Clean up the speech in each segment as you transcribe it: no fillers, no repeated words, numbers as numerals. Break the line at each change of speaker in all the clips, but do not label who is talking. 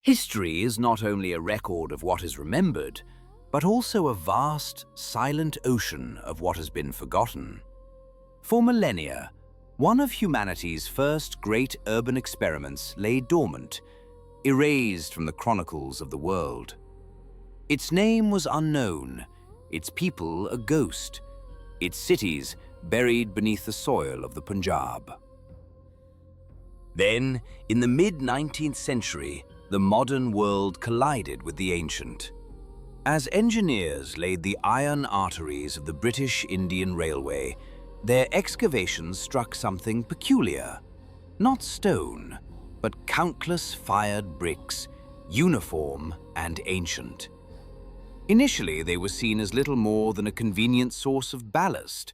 History is not only a record of what is remembered, but also a vast, silent ocean of what has been forgotten. For millennia, one of humanity's first great urban experiments lay dormant, erased from the chronicles of the world. Its name was unknown, its people a ghost, its cities buried beneath the soil of the Punjab. Then, in the mid-19th century, the modern world collided with the ancient. As engineers laid the iron arteries of the British Indian Railway, their excavations struck something peculiar. Not stone, but countless fired bricks, uniform and ancient. Initially, they were seen as little more than a convenient source of ballast.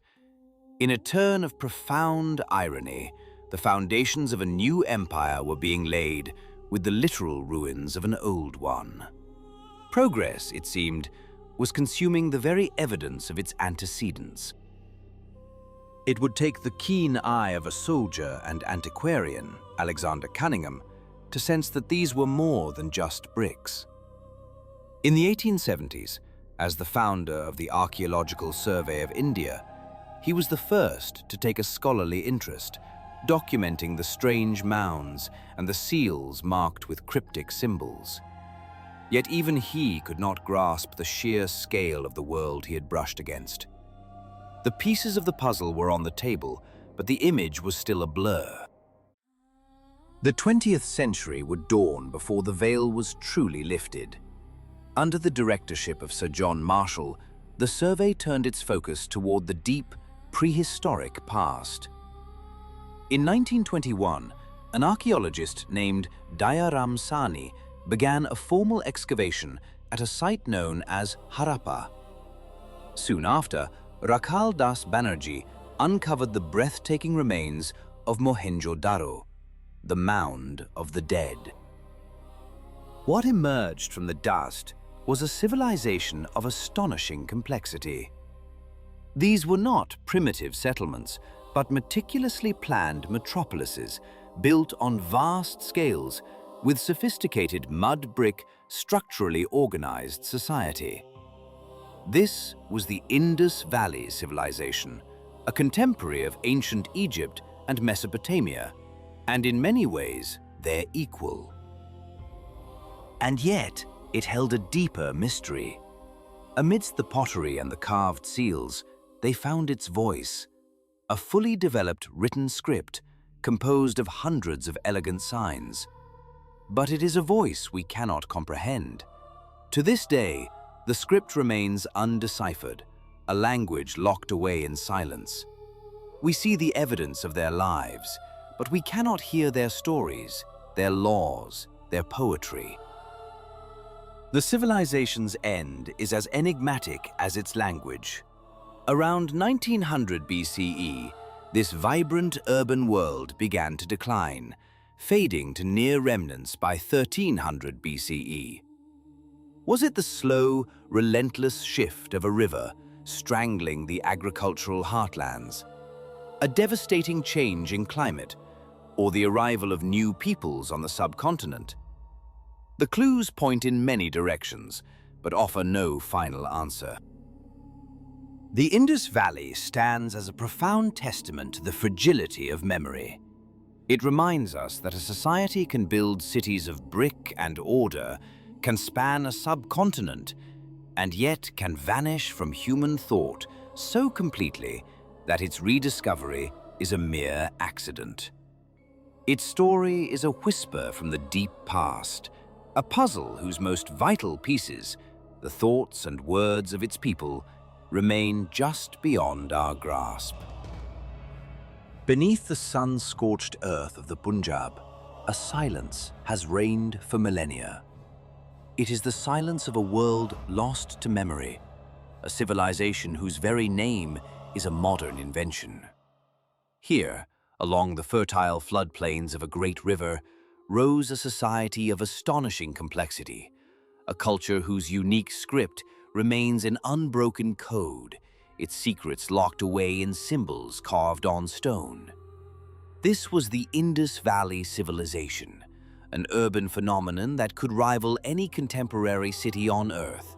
In a turn of profound irony, the foundations of a new empire were being laid with the literal ruins of an old one. Progress, it seemed, was consuming the very evidence of its antecedents. It would take the keen eye of a soldier and antiquarian, Alexander Cunningham, to sense that these were more than just bricks. In the 1870s, as the founder of the Archaeological Survey of India, he was the first to take a scholarly interest, documenting the strange mounds and the seals marked with cryptic symbols. Yet even he could not grasp the sheer scale of the world he had brushed against. The pieces of the puzzle were on the table, but the image was still a blur. The 20th century would dawn before the veil was truly lifted. Under the directorship of Sir John Marshall, the survey turned its focus toward the deep, prehistoric past. In 1921, an archaeologist named Dayaram Sani began a formal excavation at a site known as Harappa. Soon after, Rakhal Das Banerjee uncovered the breathtaking remains of Mohenjo-Daro, the mound of the dead. What emerged from the dust was a civilization of astonishing complexity. These were not primitive settlements, but meticulously planned metropolises built on vast scales with sophisticated mud brick, structurally organized society. This was the Indus Valley civilization, a contemporary of ancient Egypt and Mesopotamia, and in many ways their equal. And yet, it held a deeper mystery. Amidst the pottery and the carved seals, they found its voice, a fully developed written script composed of hundreds of elegant signs. But it is a voice we cannot comprehend. To this day, the script remains undeciphered, a language locked away in silence. We see the evidence of their lives, but we cannot hear their stories, their laws, their poetry. The civilization's end is as enigmatic as its language. Around 1900 BCE, this vibrant urban world began to decline, fading to near remnants by 1300 BCE. Was it the slow, relentless shift of a river strangling the agricultural heartlands, a devastating change in climate, or the arrival of new peoples on the subcontinent? The clues point in many directions, but offer no final answer. The Indus Valley stands as a profound testament to the fragility of memory. It reminds us that a society can build cities of brick and order, can span a subcontinent, and yet can vanish from human thought so completely that its rediscovery is a mere accident. Its story is a whisper from the deep past, a puzzle whose most vital pieces, the thoughts and words of its people, remain just beyond our grasp. Beneath the sun-scorched earth of the Punjab, a silence has reigned for millennia. It is the silence of a world lost to memory, a civilization whose very name is a modern invention. Here, along the fertile floodplains of a great river, rose a society of astonishing complexity, a culture whose unique script remains an unbroken code, its secrets locked away in symbols carved on stone. This was the Indus Valley civilization, an urban phenomenon that could rival any contemporary city on Earth.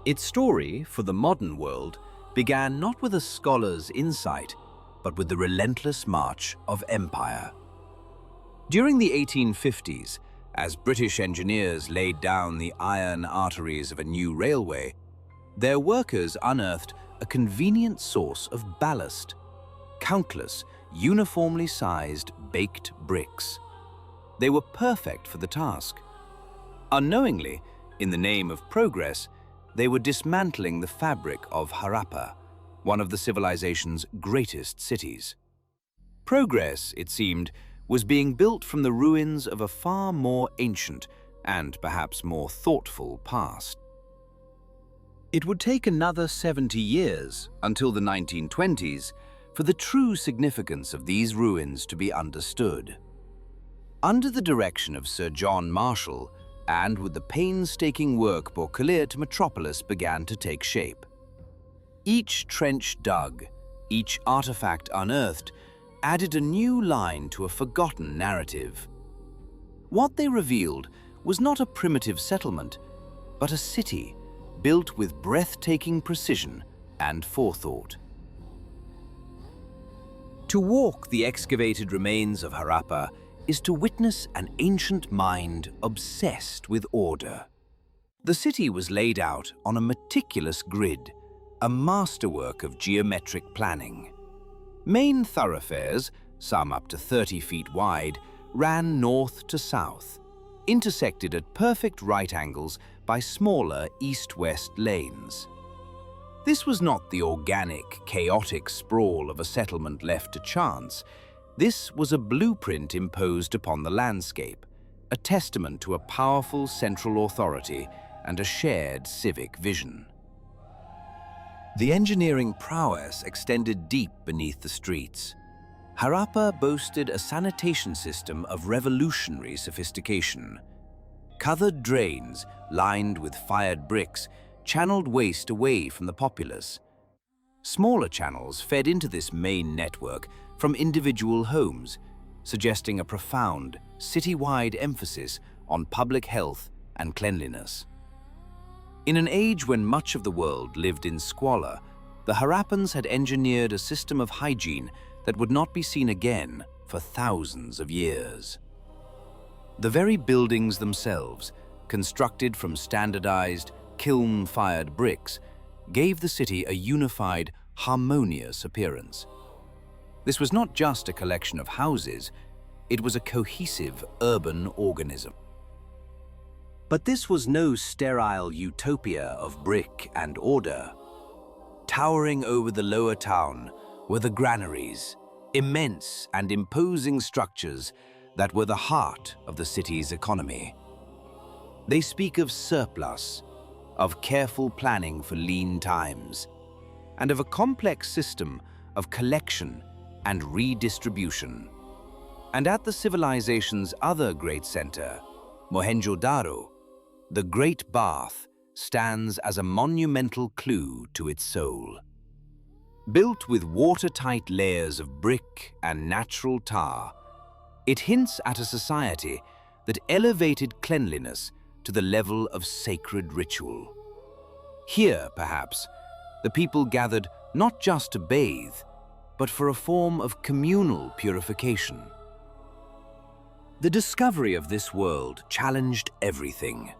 Its story, for the modern world, began not with a scholar's insight, but with the relentless march of empire. During the 1850s, as British engineers laid down the iron arteries of a new railway, their workers unearthed a convenient source of ballast: countless, uniformly sized baked bricks. They were perfect for the task. Unknowingly, in the name of progress, they were dismantling the fabric of Harappa, one of the civilization's greatest cities. Progress, it seemed, was being built from the ruins of a far more ancient and perhaps more thoughtful past. It would take another 70 years, until the 1920s, for the true significance of these ruins to be understood. Under the direction of Sir John Marshall, and with the painstaking work Beauclerc's metropolis began to take shape. Each trench dug, each artifact unearthed, added a new line to a forgotten narrative. What they revealed was not a primitive settlement, but a city built with breathtaking precision and forethought. To walk the excavated remains of Harappa is to witness an ancient mind obsessed with order. The city was laid out on a meticulous grid, a masterwork of geometric planning. Main thoroughfares, some up to 30 feet wide, ran north to south, intersected at perfect right angles by smaller east-west lanes. This was not the organic, chaotic sprawl of a settlement left to chance. This was a blueprint imposed upon the landscape, a testament to a powerful central authority and a shared civic vision. The engineering prowess extended deep beneath the streets. Harappa boasted a sanitation system of revolutionary sophistication. Covered drains, lined with fired bricks, channeled waste away from the populace. Smaller channels fed into this main network from individual homes, suggesting a profound, city-wide emphasis on public health and cleanliness. In an age when much of the world lived in squalor, the Harappans had engineered a system of hygiene that would not be seen again for thousands of years. The very buildings themselves, constructed from standardized, kiln-fired bricks, gave the city a unified, harmonious appearance. This was not just a collection of houses, it was a cohesive urban organism. But this was no sterile utopia of brick and order. Towering over the lower town were the granaries, immense and imposing structures that were the heart of the city's economy. They speak of surplus, of careful planning for lean times, and of a complex system of collection and redistribution. And at the civilization's other great center, Mohenjo-Daro, the Great Bath stands as a monumental clue to its soul. Built with watertight layers of brick and natural tar, it hints at a society that elevated cleanliness to the level of sacred ritual. Here, perhaps, the people gathered not just to bathe, but for a form of communal purification. The discovery of this world challenged everything.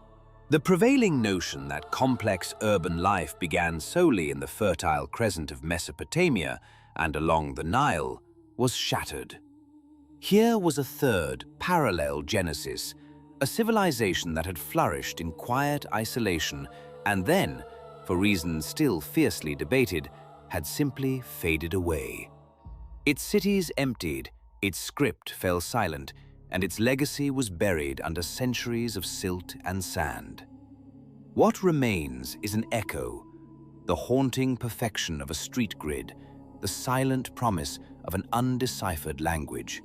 The prevailing notion that complex urban life began solely in the fertile crescent of Mesopotamia and along the Nile was shattered. Here was a third, parallel genesis, a civilization that had flourished in quiet isolation and then, for reasons still fiercely debated, had simply faded away. Its cities emptied, its script fell silent, and its legacy was buried under centuries of silt and sand. What remains is an echo, the haunting perfection of a street grid, the silent promise of an undeciphered language.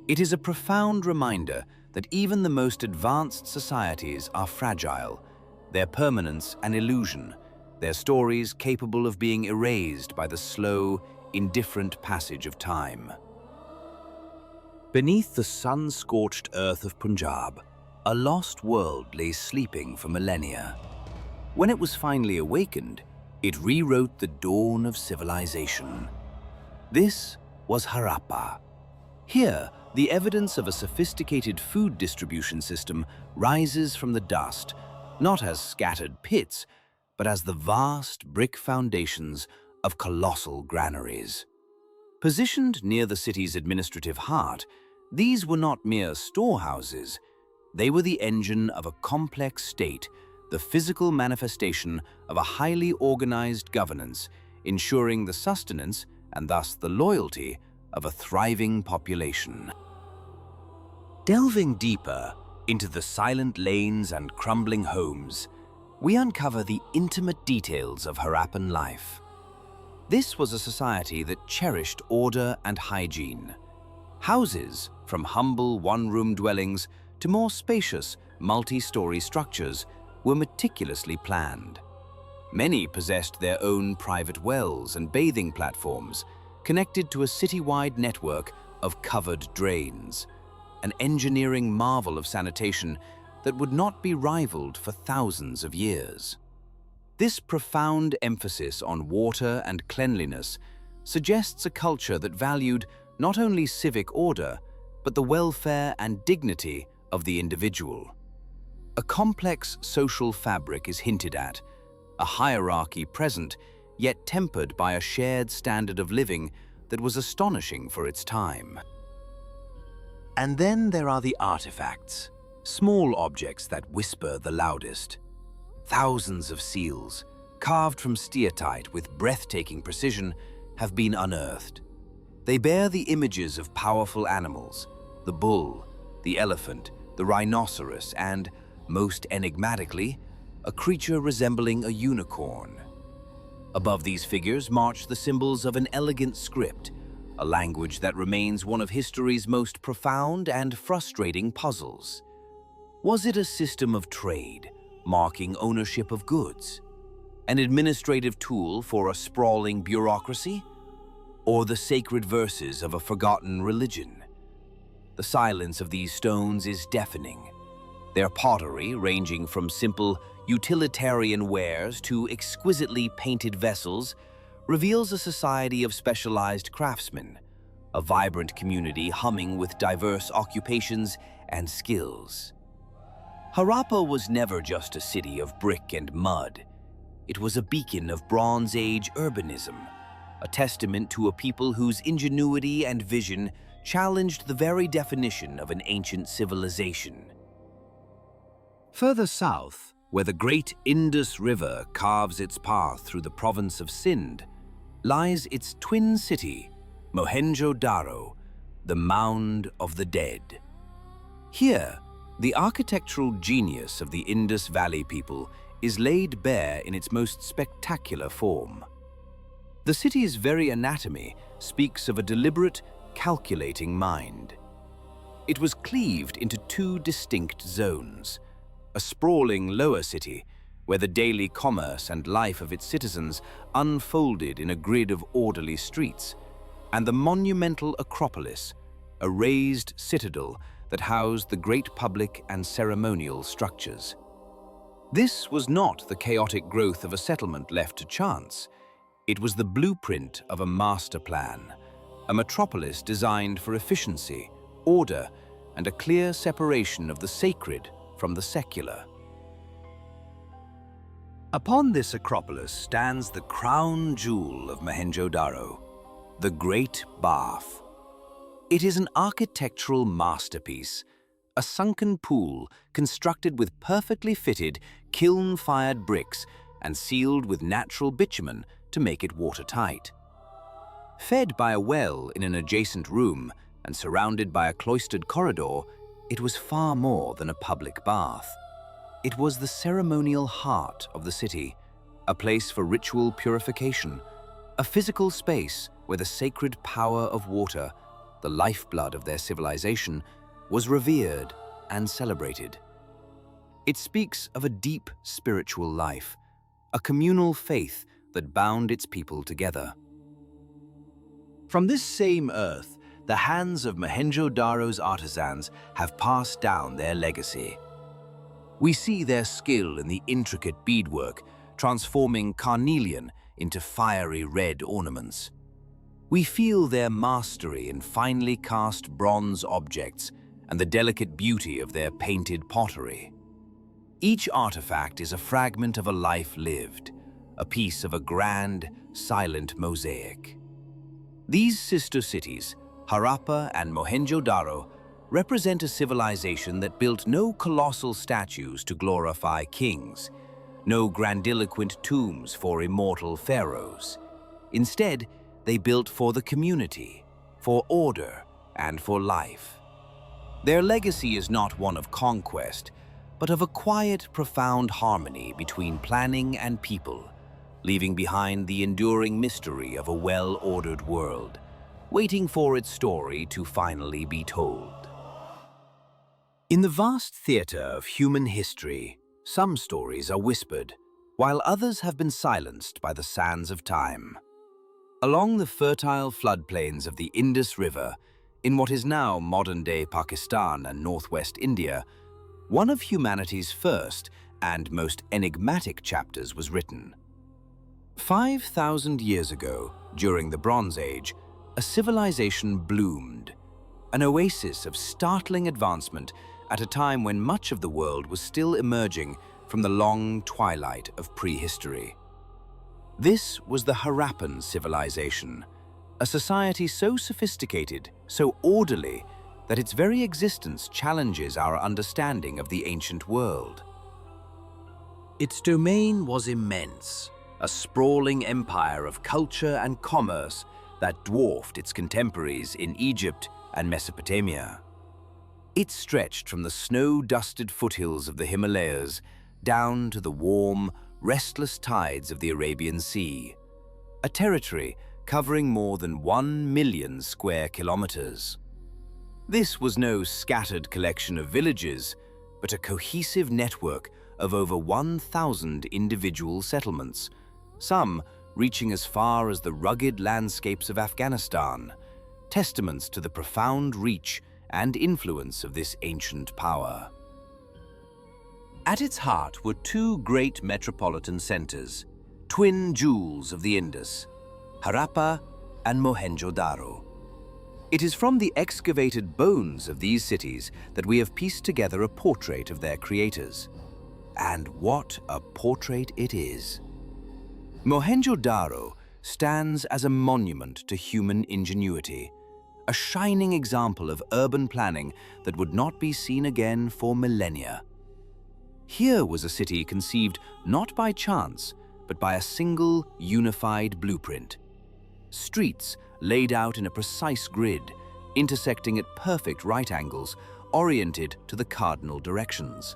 It is a profound reminder that even the most advanced societies are fragile, their permanence an illusion, their stories capable of being erased by the slow, indifferent passage of time. Beneath the sun-scorched earth of Punjab, a lost world lay sleeping for millennia. When it was finally awakened, it rewrote the dawn of civilization. This was Harappa. Here, the evidence of a sophisticated food distribution system rises from the dust, not as scattered pits, but as the vast brick foundations of colossal granaries. Positioned near the city's administrative heart, these were not mere storehouses. They were the engine of a complex state, the physical manifestation of a highly organized governance, ensuring the sustenance and thus the loyalty of a thriving population. Delving deeper into the silent lanes and crumbling homes, we uncover the intimate details of Harappan life. This was a society that cherished order and hygiene. Houses, from humble one-room dwellings to more spacious multi-story structures, were meticulously planned. Many possessed their own private wells and bathing platforms, connected to a citywide network of covered drains, an engineering marvel of sanitation that would not be rivaled for thousands of years. This profound emphasis on water and cleanliness suggests a culture that valued not only civic order, but the welfare and dignity of the individual. A complex social fabric is hinted at, a hierarchy present, yet tempered by a shared standard of living that was astonishing for its time. And then there are the artifacts, small objects that whisper the loudest. Thousands of seals, carved from steatite with breathtaking precision, have been unearthed. They bear the images of powerful animals, the bull, the elephant, the rhinoceros, and, most enigmatically, a creature resembling a unicorn. Above these figures march the symbols of an elegant script, a language that remains one of history's most profound and frustrating puzzles. Was it a system of trade, marking ownership of goods? An administrative tool for a sprawling bureaucracy? Or the sacred verses of a forgotten religion? The silence of these stones is deafening. Their pottery, ranging from simple utilitarian wares to exquisitely painted vessels, reveals a society of specialized craftsmen, a vibrant community humming with diverse occupations and skills. Harappa was never just a city of brick and mud. It was a beacon of Bronze Age urbanism, a testament to a people whose ingenuity and vision challenged the very definition of an ancient civilization. Further south, where the great Indus River carves its path through the province of Sindh, lies its twin city, Mohenjo-Daro, the Mound of the Dead. Here, the architectural genius of the Indus Valley people is laid bare in its most spectacular form. The city's very anatomy speaks of a deliberate, calculating mind. It was cleaved into two distinct zones: a sprawling lower city, where the daily commerce and life of its citizens unfolded in a grid of orderly streets, and the monumental Acropolis, a raised citadel that housed the great public and ceremonial structures. This was not the chaotic growth of a settlement left to chance. It was the blueprint of a master plan, a metropolis designed for efficiency, order, and a clear separation of the sacred from the secular. Upon this Acropolis stands the crown jewel of Mohenjo-Daro, the Great Bath. It is an architectural masterpiece, a sunken pool constructed with perfectly fitted, kiln-fired bricks and sealed with natural bitumen to make it watertight. Fed by a well in an adjacent room and surrounded by a cloistered corridor, it was far more than a public bath. It was the ceremonial heart of the city, a place for ritual purification, a physical space where the sacred power of water, the lifeblood of their civilization, was revered and celebrated. It speaks of a deep spiritual life, a communal faith that bound its people together. From this same earth, the hands of Mohenjo-Daro's artisans have passed down their legacy. We see their skill in the intricate beadwork, transforming carnelian into fiery red ornaments. We feel their mastery in finely cast bronze objects and the delicate beauty of their painted pottery. Each artifact is a fragment of a life lived, a piece of a grand, silent mosaic. These sister cities, Harappa and Mohenjo-Daro, represent a civilization that built no colossal statues to glorify kings, no grandiloquent tombs for immortal pharaohs. Instead, they built for the community, for order, and for life. Their legacy is not one of conquest, but of a quiet, profound harmony between planning and people, leaving behind the enduring mystery of a well-ordered world, waiting for its story to finally be told. In the vast theater of human history, some stories are whispered, while others have been silenced by the sands of time. Along the fertile floodplains of the Indus River, in what is now modern-day Pakistan and northwest India, one of humanity's first and most enigmatic chapters was written. 5,000 years ago, during the Bronze Age, a civilization bloomed, an oasis of startling advancement at a time when much of the world was still emerging from the long twilight of prehistory. This was the Harappan civilization, a society so sophisticated, so orderly, that its very existence challenges our understanding of the ancient world. Its domain was immense, a sprawling empire of culture and commerce that dwarfed its contemporaries in Egypt and Mesopotamia. It stretched from the snow-dusted foothills of the Himalayas down to the warm, restless tides of the Arabian Sea, a territory covering more than 1 million square kilometers. This was no scattered collection of villages, but a cohesive network of over 1,000 individual settlements, some reaching as far as the rugged landscapes of Afghanistan, testaments to the profound reach and influence of this ancient power. At its heart were two great metropolitan centers, twin jewels of the Indus, Harappa and Mohenjo-Daro. It is from the excavated bones of these cities that we have pieced together a portrait of their creators. And what a portrait it is! Mohenjo-Daro stands as a monument to human ingenuity, a shining example of urban planning that would not be seen again for millennia. Here was a city conceived not by chance, but by a single, unified blueprint. Streets laid out in a precise grid, intersecting at perfect right angles, oriented to the cardinal directions.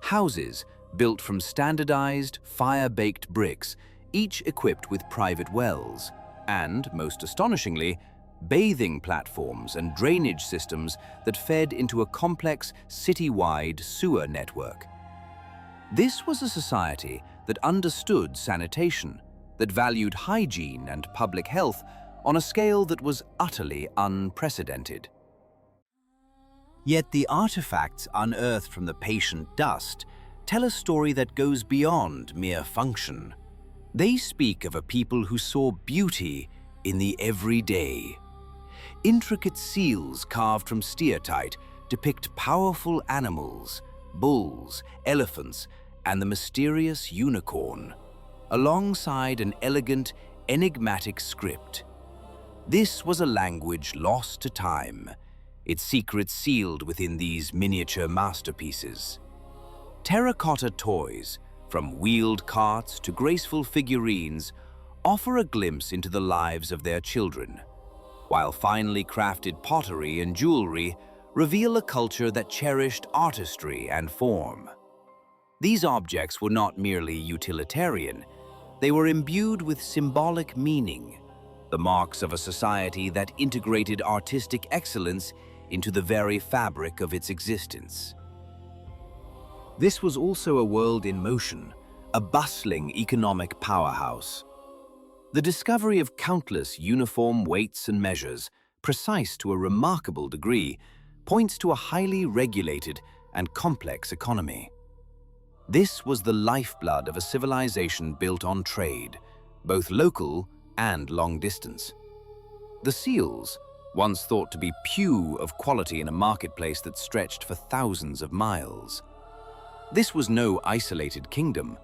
Houses built from standardized, fire-baked bricks, each equipped with private wells, and, most astonishingly, bathing platforms and drainage systems that fed into a complex, city-wide sewer network. This was a society that understood sanitation, that valued hygiene and public health on a scale that was utterly unprecedented. Yet the artifacts unearthed from the patient dust tell a story that goes beyond mere function. They speak of a people who saw beauty in the everyday. Intricate seals carved from steatite depict powerful animals, bulls, elephants, and the mysterious unicorn, alongside an elegant, enigmatic script. This was a language lost to time, its secrets sealed within these miniature masterpieces. Terracotta toys, from wheeled carts to graceful figurines, offer a glimpse into the lives of their children, while finely crafted pottery and jewelry reveal a culture that cherished artistry and form. These objects were not merely utilitarian, they were imbued with symbolic meaning, the marks of a society that integrated artistic excellence into the very fabric of its existence. This was also a world in motion, a bustling economic powerhouse. The discovery of countless uniform weights and measures precise to a remarkable degree, points to a highly regulated and complex economy. This was the lifeblood of a civilization built on trade, both local and long distance. The seals, once thought to be pew of quality in a marketplace that stretched for thousands of miles. This was no isolated kingdom.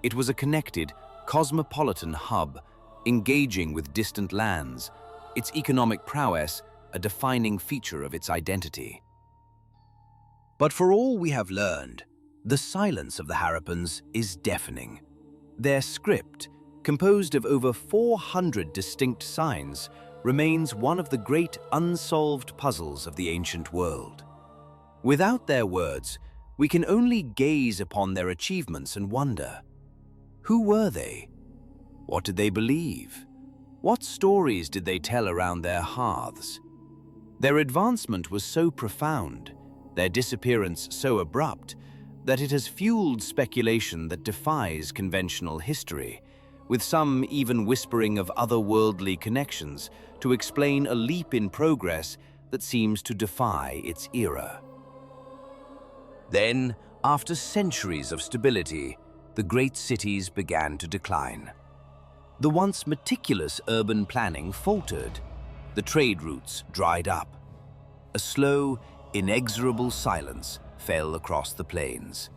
It was a connected, cosmopolitan hub, engaging with distant lands, its economic prowess a defining feature of its identity. But for all we have learned, the silence of the Harappans is deafening. Their script, composed of over 400 distinct signs, remains one of the great unsolved puzzles of the ancient world. Without their words, we can only gaze upon their achievements and wonder. Who were they? What did they believe? What stories did they tell around their hearths? Their advancement was so profound, their disappearance so abrupt, that it has fueled speculation that defies conventional history, with some even whispering of otherworldly connections to explain a leap in progress that seems to defy its era. Then, after centuries of stability, the great cities began to decline. The once meticulous urban planning faltered. The trade routes dried up. A slow, inexorable silence fell across the plains.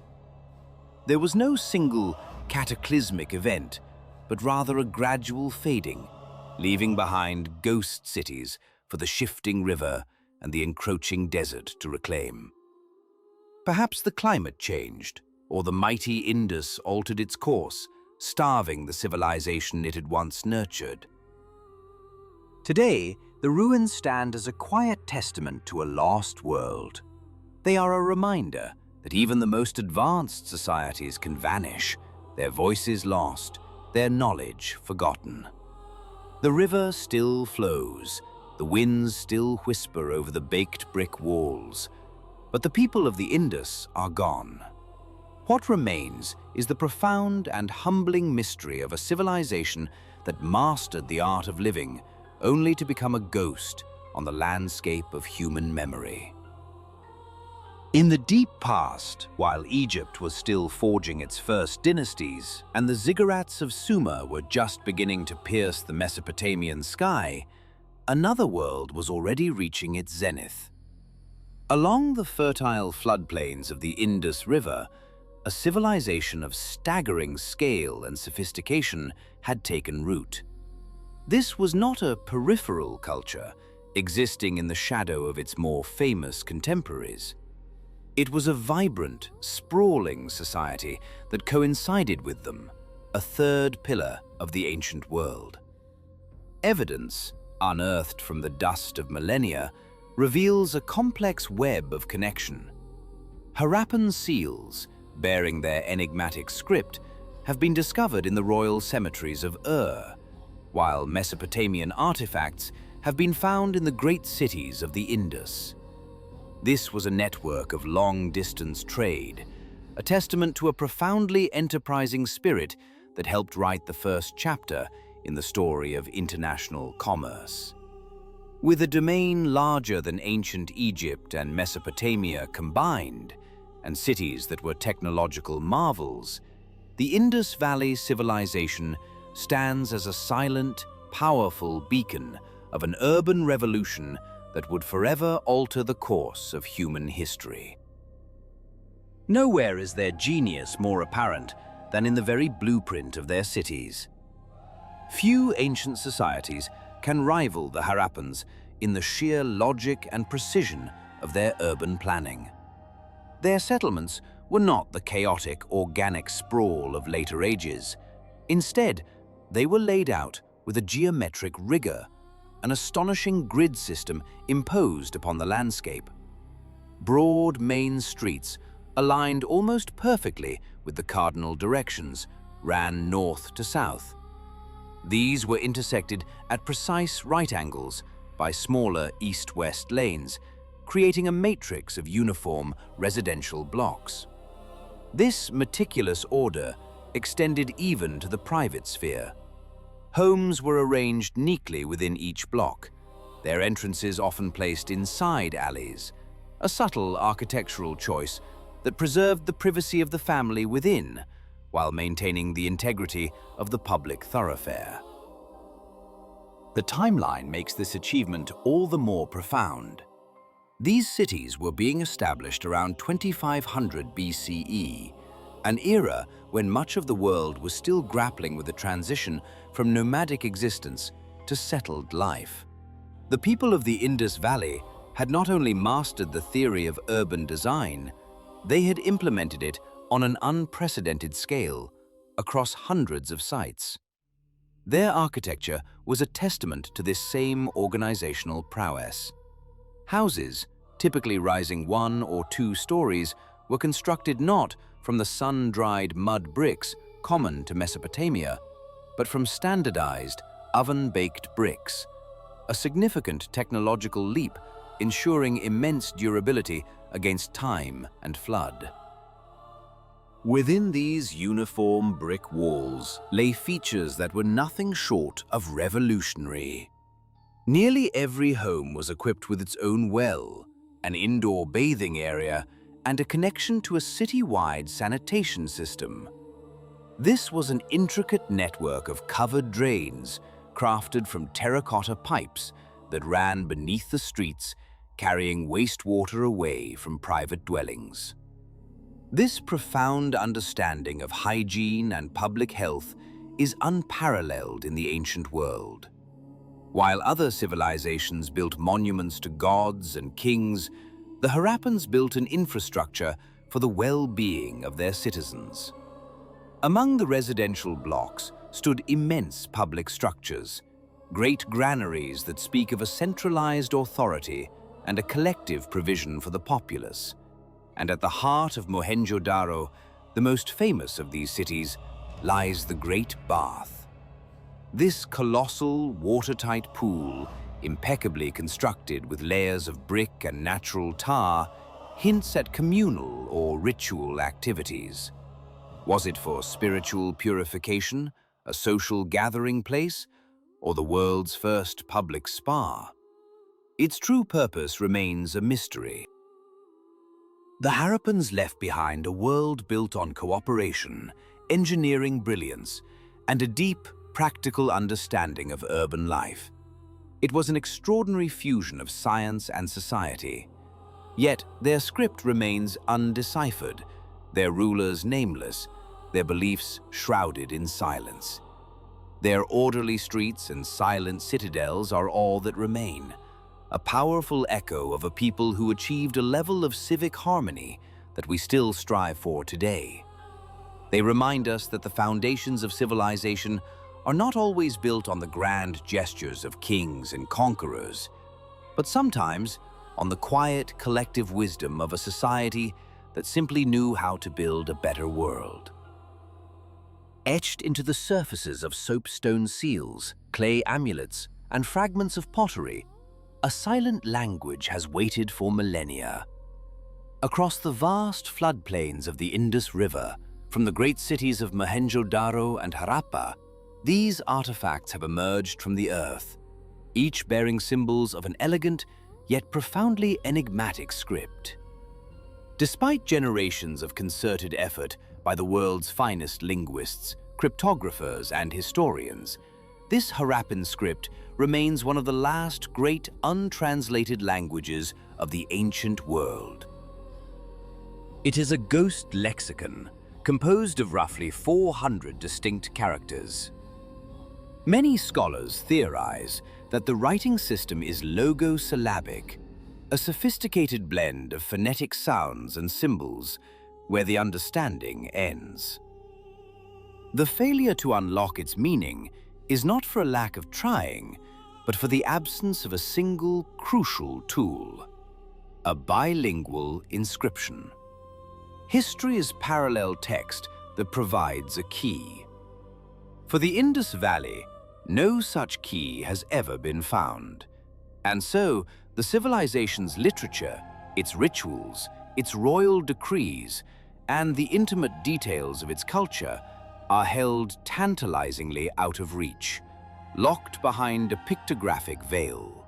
There was no single cataclysmic event, but rather a gradual fading, leaving behind ghost cities for the shifting river and the encroaching desert to reclaim. Perhaps the climate changed, or the mighty Indus altered its course, starving the civilization it had once nurtured. Today, the ruins stand as a quiet testament to a lost world. They are a reminder that even the most advanced societies can vanish, their voices lost, their knowledge forgotten. The river still flows, the winds still whisper over the baked brick walls, but the people of the Indus are gone. What remains is the profound and humbling mystery of a civilization that mastered the art of living, only to become a ghost on the landscape of human memory. In the deep past, while Egypt was still forging its first dynasties and the ziggurats of Sumer were just beginning to pierce the Mesopotamian sky, another world was already reaching its zenith. Along the fertile floodplains of the Indus River, a civilization of staggering scale and sophistication had taken root. This was not a peripheral culture, existing in the shadow of its more famous contemporaries. It was a vibrant, sprawling society that coincided with them, a third pillar of the ancient world. Evidence, unearthed from the dust of millennia, reveals a complex web of connection. Harappan seals, bearing their enigmatic script, have been discovered in the royal cemeteries of Ur, while Mesopotamian artifacts have been found in the great cities of the Indus. This was a network of long-distance trade, a testament to a profoundly enterprising spirit that helped write the first chapter in the story of international commerce. With a domain larger than ancient Egypt and Mesopotamia combined, and cities that were technological marvels, the Indus Valley civilization stands as a silent, powerful beacon of an urban revolution that would forever alter the course of human history. Nowhere is their genius more apparent than in the very blueprint of their cities. Few ancient societies can rival the Harappans in the sheer logic and precision of their urban planning. Their settlements were not the chaotic, organic sprawl of later ages. Instead, they were laid out with a geometric rigor, an astonishing grid system imposed upon the landscape. Broad main streets, aligned almost perfectly with the cardinal directions, ran north to south. These were intersected at precise right angles by smaller east-west lanes, creating a matrix of uniform residential blocks. This meticulous order extended even to the private sphere. Homes were arranged neatly within each block, their entrances often placed in side alleys, a subtle architectural choice that preserved the privacy of the family within, while maintaining the integrity of the public thoroughfare. The timeline makes this achievement all the more profound. These cities were being established around 2500 BCE, an era when much of the world was still grappling with the transition from nomadic existence to settled life. The people of the Indus Valley had not only mastered the theory of urban design, they had implemented it on an unprecedented scale across hundreds of sites. Their architecture was a testament to this same organizational prowess. Houses, typically rising 1 or 2 stories, were constructed not from the sun-dried mud bricks common to Mesopotamia, but from standardized, oven-baked bricks, a significant technological leap ensuring immense durability against time and flood. Within these uniform brick walls lay features that were nothing short of revolutionary. Nearly every home was equipped with its own well, an indoor bathing area, and a connection to a city-wide sanitation system. This was an intricate network of covered drains crafted from terracotta pipes that ran beneath the streets, carrying wastewater away from private dwellings. This profound understanding of hygiene and public health is unparalleled in the ancient world. While other civilizations built monuments to gods and kings, the Harappans built an infrastructure for the well-being of their citizens. Among the residential blocks stood immense public structures, great granaries that speak of a centralized authority and a collective provision for the populace. And at the heart of Mohenjo-Daro, the most famous of these cities, lies the Great Bath. This colossal, watertight pool, impeccably constructed with layers of brick and natural tar, hints at communal or ritual activities. Was it for spiritual purification, a social gathering place, or the world's first public spa? Its true purpose remains a mystery. The Harappans left behind a world built on cooperation, engineering brilliance, and a deep, practical understanding of urban life. It was an extraordinary fusion of science and society. Yet their script remains undeciphered, their rulers nameless, their beliefs shrouded in silence. Their orderly streets and silent citadels are all that remain, a powerful echo of a people who achieved a level of civic harmony that we still strive for today. They remind us that the foundations of civilization are not always built on the grand gestures of kings and conquerors, but sometimes on the quiet, collective wisdom of a society that simply knew how to build a better world. Etched into the surfaces of soapstone seals, clay amulets, and fragments of pottery, a silent language has waited for millennia. Across the vast floodplains of the Indus River, from the great cities of Mohenjo-Daro and Harappa, these artifacts have emerged from the earth, each bearing symbols of an elegant yet profoundly enigmatic script. Despite generations of concerted effort by the world's finest linguists, cryptographers, and historians, this Harappan script remains one of the last great untranslated languages of the ancient world. It is a ghost lexicon composed of roughly 400 distinct characters. Many scholars theorize that the writing system is logosyllabic, a sophisticated blend of phonetic sounds and symbols where the understanding ends. The failure to unlock its meaning is not for a lack of trying, but for the absence of a single crucial tool: a bilingual inscription. History is parallel text that provides a key. For the Indus Valley, no such key has ever been found. And so, the civilization's literature, its rituals, its royal decrees, and the intimate details of its culture are held tantalizingly out of reach, locked behind a pictographic veil.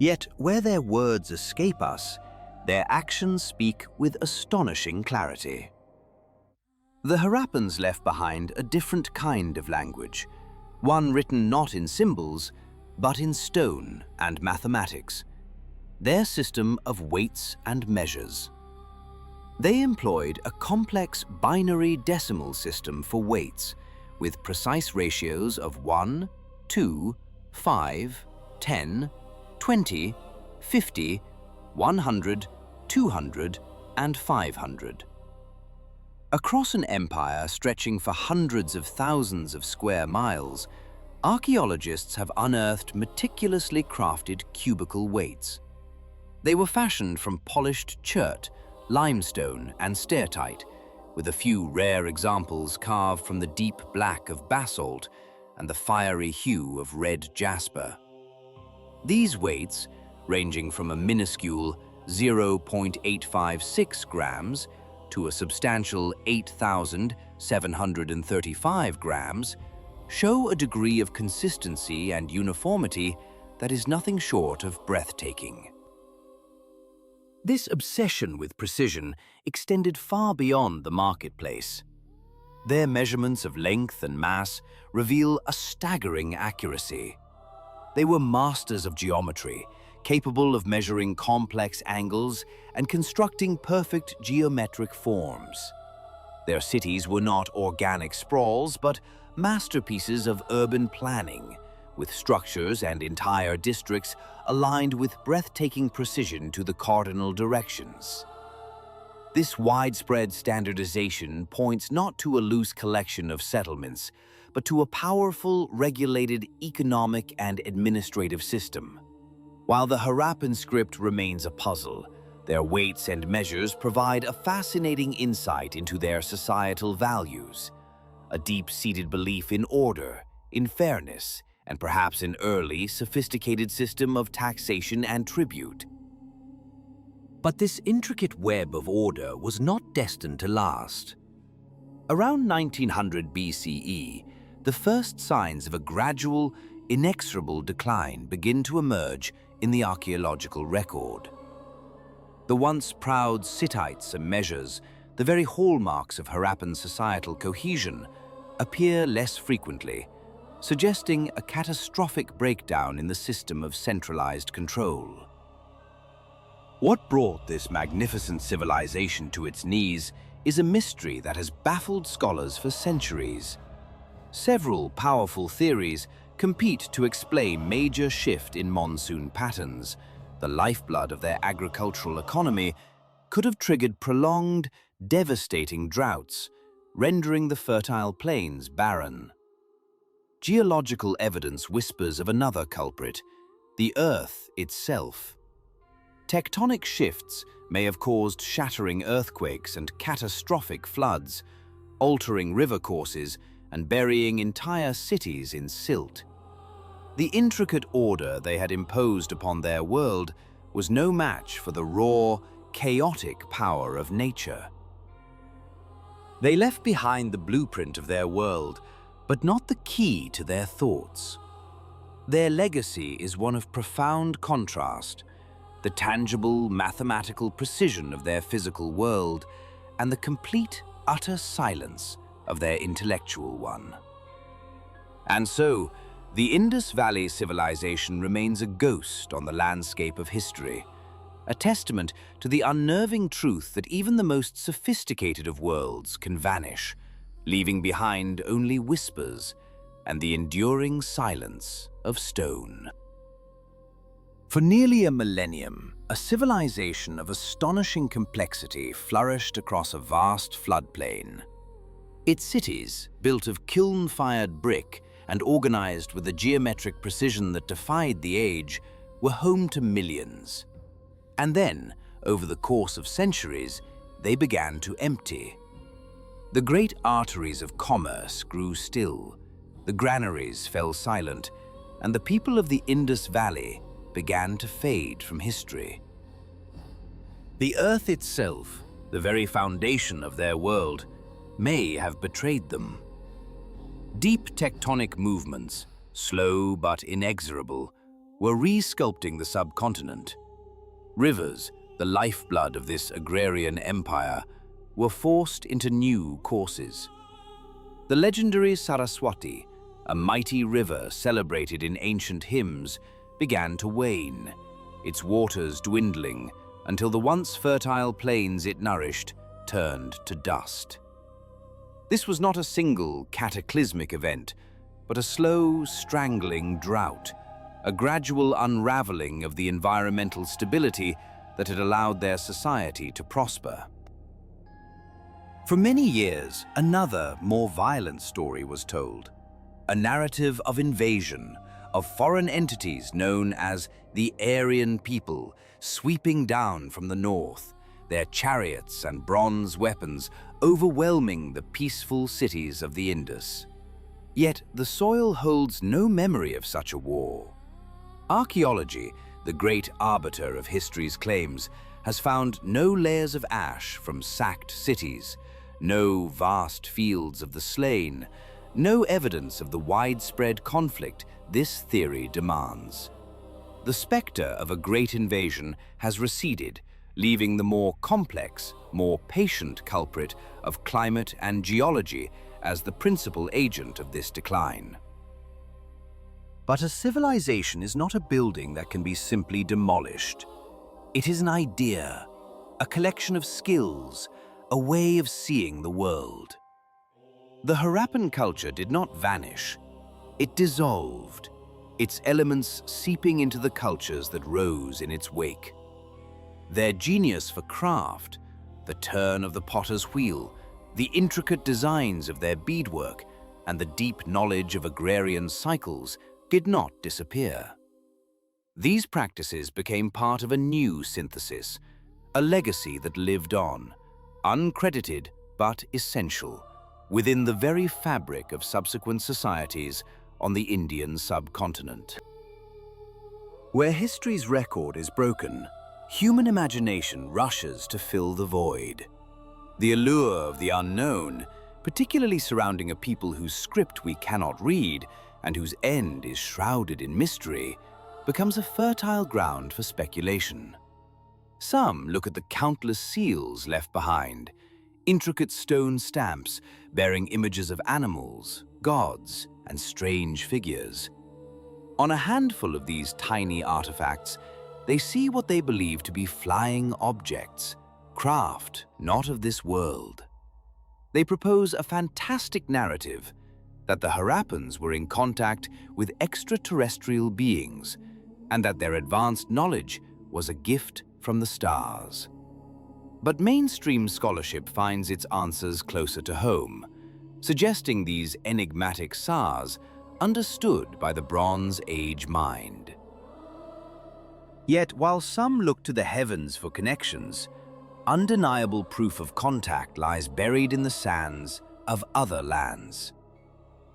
Yet where their words escape us, their actions speak with astonishing clarity. The Harappans left behind a different kind of language, one written not in symbols, but in stone and mathematics, their system of weights and measures. They employed a complex binary decimal system for weights, with precise ratios of 1, 2, 5, 10, 20, 50, 100, 200, and 500. Across an empire stretching for hundreds of thousands of square miles, archaeologists have unearthed meticulously crafted cubical weights. They were fashioned from polished chert, limestone, and steatite, with a few rare examples carved from the deep black of basalt and the fiery hue of red jasper. These weights, ranging from a minuscule 0.856 grams to a substantial 8,735 grams, show a degree of consistency and uniformity that is nothing short of breathtaking. This obsession with precision extended far beyond the marketplace. Their measurements of length and mass reveal a staggering accuracy. They were masters of geometry, capable of measuring complex angles and constructing perfect geometric forms. Their cities were not organic sprawls, but masterpieces of urban planning, with structures and entire districts aligned with breathtaking precision to the cardinal directions. This widespread standardization points not to a loose collection of settlements, but to a powerful, regulated economic and administrative system. While the Harappan script remains a puzzle, their weights and measures provide a fascinating insight into their societal values, a deep-seated belief in order, in fairness, and perhaps an early, sophisticated system of taxation and tribute. But this intricate web of order was not destined to last. Around 1900 BCE, the first signs of a gradual, inexorable decline begin to emerge in the archaeological record. The once proud Sitites and measures, the very hallmarks of Harappan societal cohesion, appear less frequently, suggesting a catastrophic breakdown in the system of centralized control. What brought this magnificent civilization to its knees is a mystery that has baffled scholars for centuries. Several powerful theories compete to explain major shift in monsoon patterns. The lifeblood of their agricultural economy could have triggered prolonged, devastating droughts, rendering the fertile plains barren. Geological evidence whispers of another culprit, the Earth itself. Tectonic shifts may have caused shattering earthquakes and catastrophic floods, altering river courses and burying entire cities in silt. The intricate order they had imposed upon their world was no match for the raw, chaotic power of nature. They left behind the blueprint of their world, but not the key to their thoughts. Their legacy is one of profound contrast, the tangible, mathematical precision of their physical world, and the complete, utter silence of their intellectual one. And so, the Indus Valley civilization remains a ghost on the landscape of history, a testament to the unnerving truth that even the most sophisticated of worlds can vanish, leaving behind only whispers and the enduring silence of stone. For nearly a millennium, a civilization of astonishing complexity flourished across a vast floodplain. Its cities, built of kiln-fired brick and organized with a geometric precision that defied the age, were home to millions. And then, over the course of centuries, they began to empty. The great arteries of commerce grew still, the granaries fell silent, and the people of the Indus Valley began to fade from history. The earth itself, the very foundation of their world, may have betrayed them. Deep tectonic movements, slow but inexorable, were re-sculpting the subcontinent. Rivers, the lifeblood of this agrarian empire, were forced into new courses. The legendary Saraswati, a mighty river celebrated in ancient hymns, began to wane, its waters dwindling until the once fertile plains it nourished turned to dust. This was not a single cataclysmic event, but a slow, strangling drought, a gradual unraveling of the environmental stability that had allowed their society to prosper. For many years, another, more violent story was told, a narrative of invasion, of foreign entities known as the Aryan people sweeping down from the north, their chariots and bronze weapons overwhelming the peaceful cities of the Indus. Yet the soil holds no memory of such a war. Archaeology, the great arbiter of history's claims, has found no layers of ash from sacked cities, no vast fields of the slain, no evidence of the widespread conflict this theory demands. The specter of a great invasion has receded, leaving the more complex, more patient culprit of climate and geology as the principal agent of this decline. But a civilization is not a building that can be simply demolished. It is an idea, a collection of skills, a way of seeing the world. The Harappan culture did not vanish. It dissolved, its elements seeping into the cultures that rose in its wake. Their genius for craft, the turn of the potter's wheel, the intricate designs of their beadwork, and the deep knowledge of agrarian cycles did not disappear. These practices became part of a new synthesis, a legacy that lived on, uncredited but essential, within the very fabric of subsequent societies on the Indian subcontinent. Where history's record is broken, human imagination rushes to fill the void. The allure of the unknown, particularly surrounding a people whose script we cannot read and whose end is shrouded in mystery, becomes a fertile ground for speculation. Some look at the countless seals left behind, intricate stone stamps bearing images of animals, gods, and strange figures. On a handful of these tiny artifacts, they see what they believe to be flying objects, craft not of this world. They propose a fantastic narrative that the Harappans were in contact with extraterrestrial beings and that their advanced knowledge was a gift from the stars. But mainstream scholarship finds its answers closer to home, suggesting these enigmatic stars understood by the Bronze Age mind. Yet, while some look to the heavens for connections, undeniable proof of contact lies buried in the sands of other lands.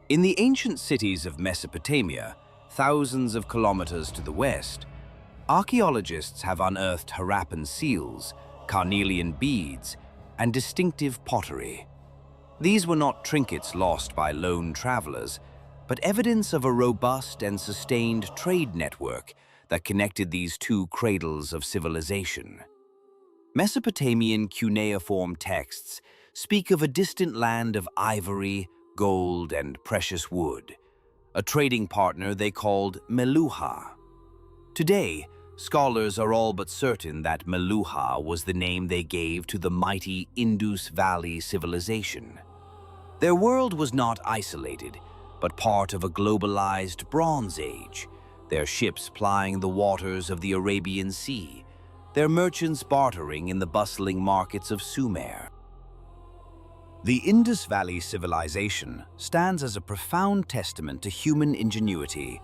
In the ancient cities of Mesopotamia, thousands of kilometers to the west, archaeologists have unearthed Harappan seals, carnelian beads, and distinctive pottery. These were not trinkets lost by lone travelers, but evidence of a robust and sustained trade network that connected these two cradles of civilization. Mesopotamian cuneiform texts speak of a distant land of ivory, gold, and precious wood, a trading partner they called Meluha. Today, scholars are all but certain that Meluha was the name they gave to the mighty Indus Valley civilization. Their world was not isolated, but part of a globalized Bronze Age, their ships plying the waters of the Arabian Sea, their merchants bartering in the bustling markets of Sumer. The Indus Valley civilization stands as a profound testament to human ingenuity,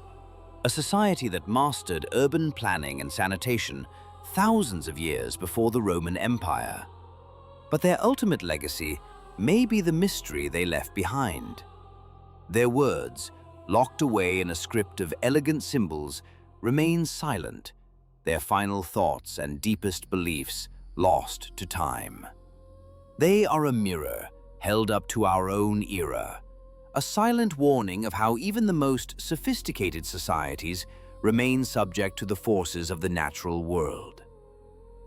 a society that mastered urban planning and sanitation thousands of years before the Roman Empire. But their ultimate legacy may be the mystery they left behind. Their words, locked away in a script of elegant symbols, remain silent, their final thoughts and deepest beliefs lost to time. They are a mirror held up to our own era, a silent warning of how even the most sophisticated societies remain subject to the forces of the natural world.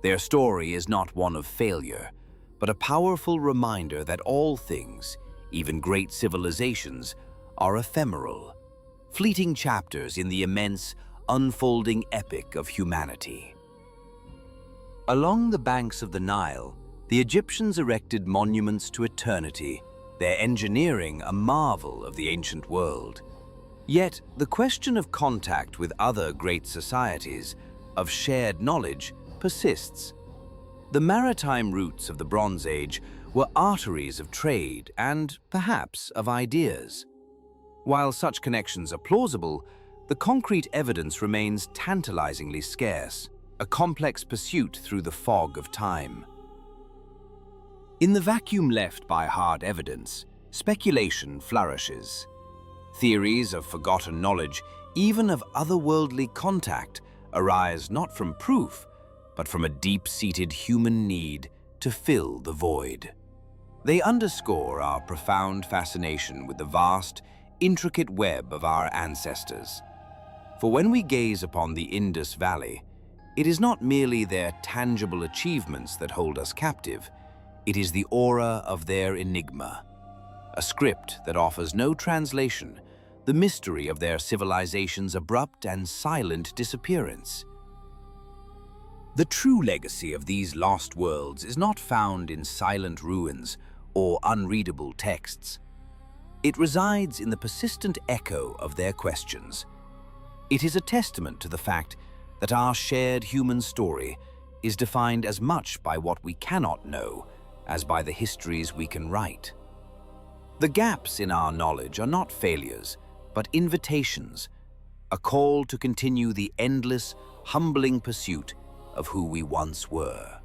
Their story is not one of failure, but a powerful reminder that all things, even great civilizations, are ephemeral, fleeting chapters in the immense, unfolding epic of humanity. Along the banks of the Nile, the Egyptians erected monuments to eternity, their engineering a marvel of the ancient world. Yet, the question of contact with other great societies, of shared knowledge, persists. The maritime routes of the Bronze Age were arteries of trade and, perhaps, of ideas. While such connections are plausible, the concrete evidence remains tantalizingly scarce, a complex pursuit through the fog of time. In the vacuum left by hard evidence, speculation flourishes. Theories of forgotten knowledge, even of otherworldly contact, arise not from proof, but from a deep-seated human need to fill the void. They underscore our profound fascination with the vast, intricate web of our ancestors. For when we gaze upon the Indus Valley, it is not merely their tangible achievements that hold us captive, it is the aura of their enigma, a script that offers no translation, the mystery of their civilization's abrupt and silent disappearance. The true legacy of these lost worlds is not found in silent ruins or unreadable texts. It resides in the persistent echo of their questions. It is a testament to the fact that our shared human story is defined as much by what we cannot know as by the histories we can write. The gaps in our knowledge are not failures, but invitations, a call to continue the endless, humbling pursuit of who we once were.